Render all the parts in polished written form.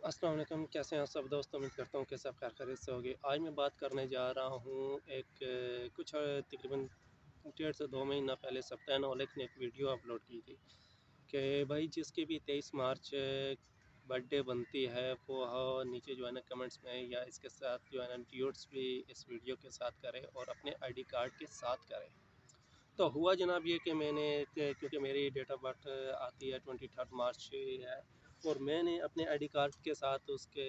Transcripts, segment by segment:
अस्सलाम वालेकुम, कैसे हैं आप सब दोस्त। उम्मीद करता हूँ कि सब खैर खैरियत से होगी। आज मैं बात करने जा रहा हूँ कुछ तकरीबन 1.5 से 2 महीना पहले सप्तान ओलेक ने एक वीडियो अपलोड की थी कि भाई जिसकी भी 23 मार्च बर्थडे बनती है वो नीचे जो है ना कमेंट्स में या इसके साथ जो है ना ड्यूट्स भी इस वीडियो के साथ करे और अपने आईडी कार्ड के साथ करे। तो हुआ जनाब ये कि मैंने क्योंकि मेरी डेट ऑफ बर्थ आती है 23 मार्च है और मैंने अपने आईडी कार्ड के साथ उसके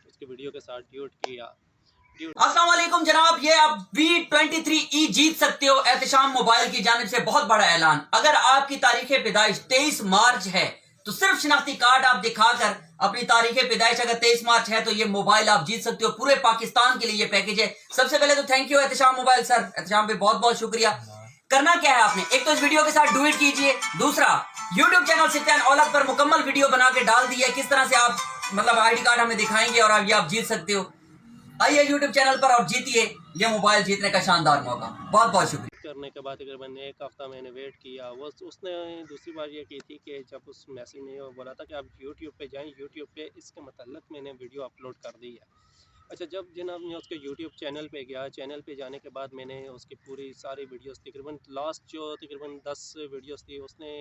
उसके वीडियो के साथ ड्यूट किया। अस्सलाम वालेकुम जनाब, ये आप V23E जीत सकते हो। एहतशाम मोबाइल की जानिब से बहुत बड़ा ऐलान। अगर आपकी तारीख पैदाइश 23 मार्च है तो सिर्फ शिनाख्ती कार्ड आप दिखाकर अपनी तारीख पैदाइश अगर 23 मार्च है तो ये मोबाइल आप जीत सकते हो। पूरे पाकिस्तान के लिए ये पैकेज है। सबसे पहले तो thank you Ehtesham mobile sir, Ehtesham पे बहुत बहुत शुक्रिया। करना क्या है आपने, एक तो इस वीडियो के साथ डू इट कीजिए, दूसरा यूट्यूब चैनल सिफ्तान औलख पर मुकम्मल वीडियो बना के डाल दी है किस तरह से आप मतलब आईडी कार्ड हमें दिखाएंगे और आप जीत सकते हो। आइए YouTube चैनल पर और जीतिए ये मोबाइल जीतने का शानदार मौका। बहुत बहुत शुक्रिया। करने के बाद तकरीबन एक हफ़्ता मैंने वेट किया। वो उसने दूसरी बार ये की थी कि जब उस मैसेज में वो बोला था कि आप यूट्यूब पे जाएं, यूट्यूब पे इसके मतलब मैंने वीडियो अपलोड कर दी है। अच्छा, जब जनाब मैं उसके यूट्यूब चैनल पे गया, चैनल पे जाने के बाद मैंने उसकी पूरी सारी वीडियोस तकरीबन लास्ट जो तकरीबन 10 वीडियोस थी उसने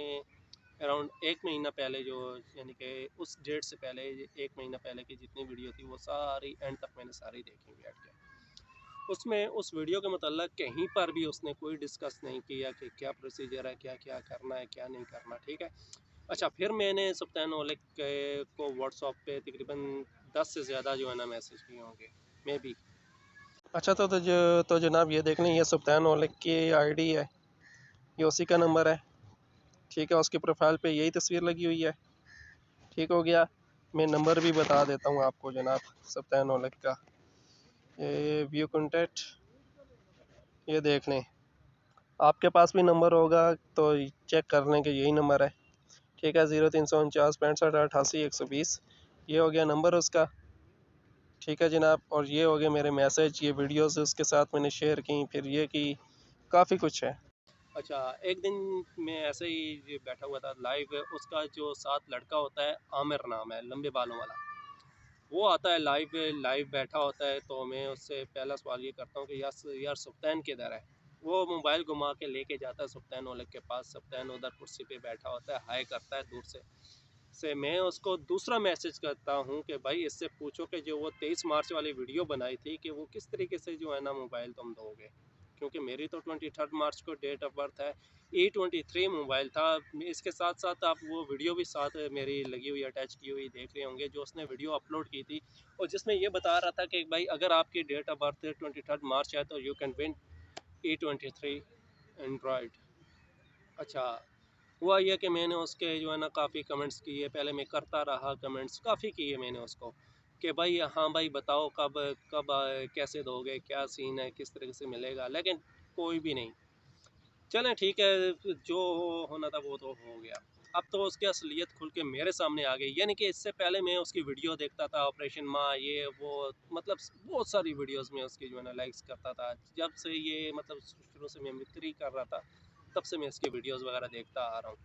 अराउंड 1 महीना पहले जो यानी कि उस डेट से पहले 1 महीना पहले की जितनी वीडियो थी वो सारी एंड तक मैंने सारी देखी बैठ के। उसमें उस वीडियो के मतलब कहीं पर भी उसने कोई डिस्कस नहीं किया कि क्या प्रोसीजर है, क्या क्या करना है, क्या नहीं करना। ठीक है। अच्छा, फिर मैंने सुल्तान ओलेक को व्हाट्सएप पे तकरीबन 10 से ज़्यादा जो है ना मैसेज किए होंगे मे बी। अच्छा, तो जनाब ये देख लें, ये सुल्तान ओलेक की आईडी है, ये उसी का नंबर है। ठीक है, उसकी प्रोफाइल पे यही तस्वीर लगी हुई है। ठीक हो गया। मैं नंबर भी बता देता हूँ आपको जनाब सुल्तान ओलेक का। ये व्यू कॉन्टैक्ट, ये देख लें, आपके पास भी नंबर होगा तो चेक कर लें कि यही नंबर है। ठीक है, 0349 65 88 120, ये हो गया नंबर उसका। ठीक है जनाब, और ये हो गए मेरे मैसेज, ये वीडियोस उसके साथ मैंने शेयर की, फिर ये की, काफ़ी कुछ है। अच्छा, एक दिन मैं ऐसे ही बैठा हुआ था लाइव, उसका जो साथ लड़का होता है आमिर नाम है, लंबे बालों वाला, वो आता है लाइव लाइव बैठा होता है। तो मैं उससे पहला सवाल ये करता हूँ कि यार सुल्तान किधर है। वो मोबाइल घुमा के लेके जाता है सुल्तान ओलग के पास। सुल्तान उधर कुर्सी पे बैठा होता है, हाय करता है दूर से मैं उसको दूसरा मैसेज करता हूँ कि भाई इससे पूछो कि जो वो 23 मार्च वाली वीडियो बनाई थी कि वो किस तरीके से जो है ना मोबाइल तुम दोगे, क्योंकि मेरी तो 23 मार्च को डेट ऑफ बर्थ है। E23 मोबाइल था। इसके साथ साथ आप वो वीडियो भी साथ मेरी लगी हुई अटैच की हुई देख रहे होंगे जो उसने वीडियो अपलोड की थी, और जिसमें ये बता रहा था कि भाई अगर आपकी डेट ऑफ बर्थ 23 मार्च है तो you can win E23 Android. अच्छा, हुआ ये कि मैंने उसके जो है ना काफ़ी कमेंट्स किए। पहले मैं करता रहा, कमेंट्स काफ़ी किए मैंने उसको कि भाई हाँ भाई बताओ कब कब कैसे दोगे, क्या सीन है, किस तरीके से मिलेगा, लेकिन कोई भी नहीं। चलें ठीक है, जो होना था वो तो हो गया। अब तो उसकी असलियत खुल के मेरे सामने आ गई। यानी कि इससे पहले मैं उसकी वीडियो देखता था, ऑपरेशन माँ ये वो, मतलब बहुत सारी वीडियोस में उसकी जो है ना लाइक्स करता था। जब से ये मतलब शुरू से मैं मिमिक्री कर रहा था तब से मैं इसकी वीडियोस वगैरह देखता आ रहा हूँ।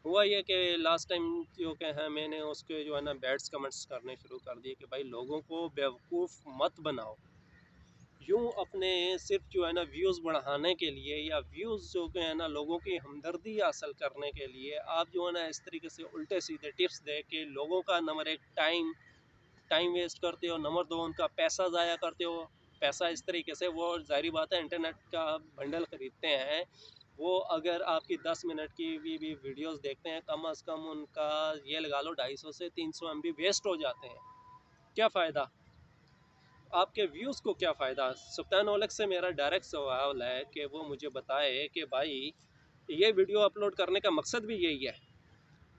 हुआ ये कि लास्ट टाइम जो कि है मैंने उसके जो है ना बैड्स कमेंट्स करने शुरू कर दिए कि भाई लोगों को बेवकूफ़ मत बनाओ। यूँ अपने सिर्फ जो है ना व्यूज़ बढ़ाने के लिए या व्यूज़ जो कि है ना लोगों की हमदर्दी हासिल करने के लिए आप जो है ना इस तरीके से उल्टे सीधे टिप्स दे के लोगों का नंबर एक टाइम टाइम वेस्ट करते हो, नंबर दो उनका पैसा ज़ाया करते हो। पैसा इस तरीके से, वो ज़ाहिर बात है इंटरनेट का बंडल ख़रीदते हैं, वो अगर आपकी 10 मिनट की भी वीडियोस देखते हैं कम अज़ कम उनका ये लगा लो 250 से 300 MB वेस्ट हो जाते हैं। क्या फ़ायदा, आपके व्यूज़ को क्या फ़ायदा। सुल्तान ओलग से मेरा डायरेक्ट सवाल है कि वो मुझे बताए कि भाई ये वीडियो अपलोड करने का मकसद भी यही है,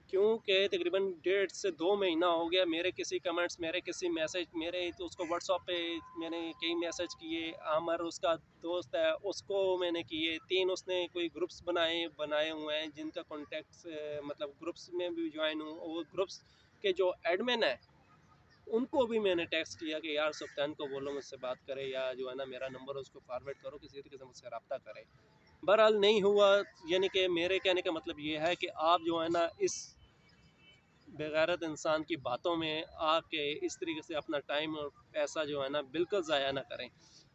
क्योंकि तकरीबन 1.5 से 2 महीना हो गया मेरे किसी कमेंट्स, मेरे किसी मैसेज, मेरे तो उसको व्हाट्सएप पे मैंने कई मैसेज किए। आमर उसका दोस्त है, उसको मैंने किए 3, उसने कोई ग्रुप्स बनाए बनाए हुए हैं जिनका कॉन्टेक्ट्स मतलब ग्रुप्स में भी ज्वाइन हूँ। वो ग्रुप्स के जो एडमिन है उनको भी मैंने टेक्स्ट किया कि यार सुल्तान को बोलो मुझसे बात करे या जो है ना मेरा नंबर उसको फॉरवर्ड करो, किसी तरीके से मुझसे रब्ता करे। बहरहाल नहीं हुआ। यानी कि मेरे कहने का मतलब ये है कि आप जो है ना इस बेगैरत इंसान की बातों में आके इस तरीके से अपना टाइम और पैसा जो है ना बिल्कुल ज़ाया ना करें।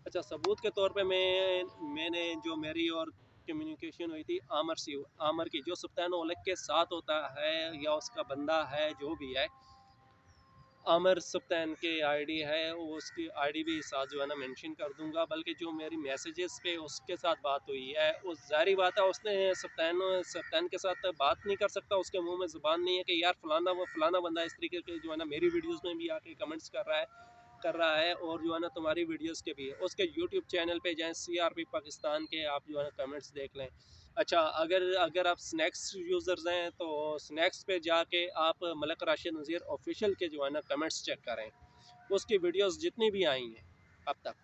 अच्छा, सबूत के तौर पे मैंने जो मेरी और कम्युनिकेशन हुई थी आमर की, जो सुल्तान ओलग के साथ होता है या उसका बंदा है जो भी है, आमिर सुल्तान के आईडी है, वो उसकी आईडी भी साथ जो है ना मेंशन कर दूंगा। बल्कि जो मेरी मैसेजेस पे उसके साथ बात हुई है, उस ज़ाहिर बात है उसने सुल्तान के साथ बात नहीं कर सकता, उसके मुंह में ज़ुबान नहीं है कि यार फलाना वो फलाना बंदा इस तरीके के जो है ना मेरी वीडियोस में भी आके कमेंट्स कर रहा है और जो है ना तुम्हारी वीडियोस के भी है। उसके यूट्यूब चैनल पे जाएं, CRP पाकिस्तान के, आप जो है ना कमेंट्स देख लें। अच्छा, अगर अगर आप स्नैक्स यूज़र्स हैं तो स्नैक्स पे जाके आप मलक राशिद नज़ीर ऑफिशियल के जो है ना कमेंट्स चेक करें, उसकी वीडियोस जितनी भी आई हैं अब तक,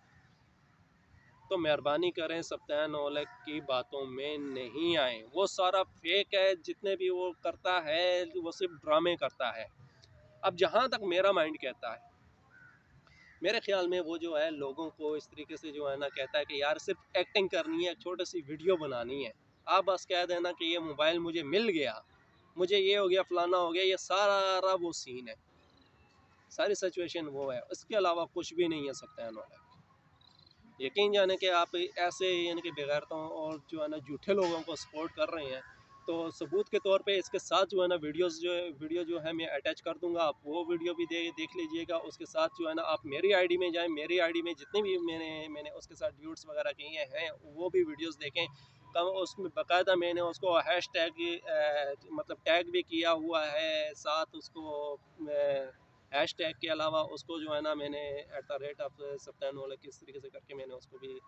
तो मेहरबानी करें सुल्तान ओलग की बातों में नहीं आए। वो सारा फेक है, जितने भी वो करता है वो सिर्फ ड्रामे करता है। अब जहाँ तक मेरा माइंड कहता है, मेरे ख्याल में वो जो है लोगों को इस तरीके से जो है ना कहता है कि यार सिर्फ एक्टिंग करनी है, एक छोटी सी वीडियो बनानी है, आप बस कह देना कि ये मोबाइल मुझे मिल गया, मुझे ये हो गया फलाना हो गया, ये सारा वो सीन है, सारी सिचुएशन वो है, इसके अलावा कुछ भी नहीं है सत्यान वाला। यकीन जाने कि आप ऐसे यानी कि बेगैरतों और जो है ना झूठे लोगों को सपोर्ट कर रहे हैं, तो सबूत के तौर पे इसके साथ जो है ना वीडियो जो है मैं अटैच कर दूंगा, आप वो वीडियो भी देख लीजिएगा। उसके साथ जो है ना आप मेरी आईडी में जाएं, मेरी आईडी में जितने भी मैंने उसके साथ ड्यूट्स वगैरह किए हैं वो भी वीडियोस देखें। कम उसमें बाकायदा मैंने उसको हैश टैग मतलब टैग भी किया हुआ है, साथ उसको हैश टैग के अलावा उसको जो है ना मैंने @सप्तान वाला किस तरीके से करके मैंने उसको भी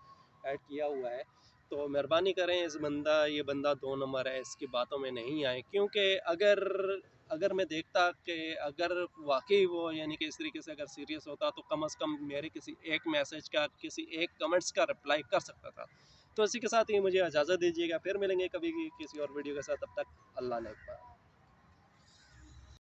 ऐड किया हुआ है। तो मेहरबानी करें, ये बंदा 2 नंबर है, इसकी बातों में नहीं आए। क्योंकि अगर मैं देखता कि अगर वाकई वो यानी कि इस तरीके से अगर सीरियस होता तो कम से कम मेरे किसी एक मैसेज का, किसी एक कमेंट्स का रिप्लाई कर सकता था। तो इसी के साथ ही मुझे इजाज़त दीजिएगा, फिर मिलेंगे कभी किसी और वीडियो के साथ। तब तक अल्लाह ने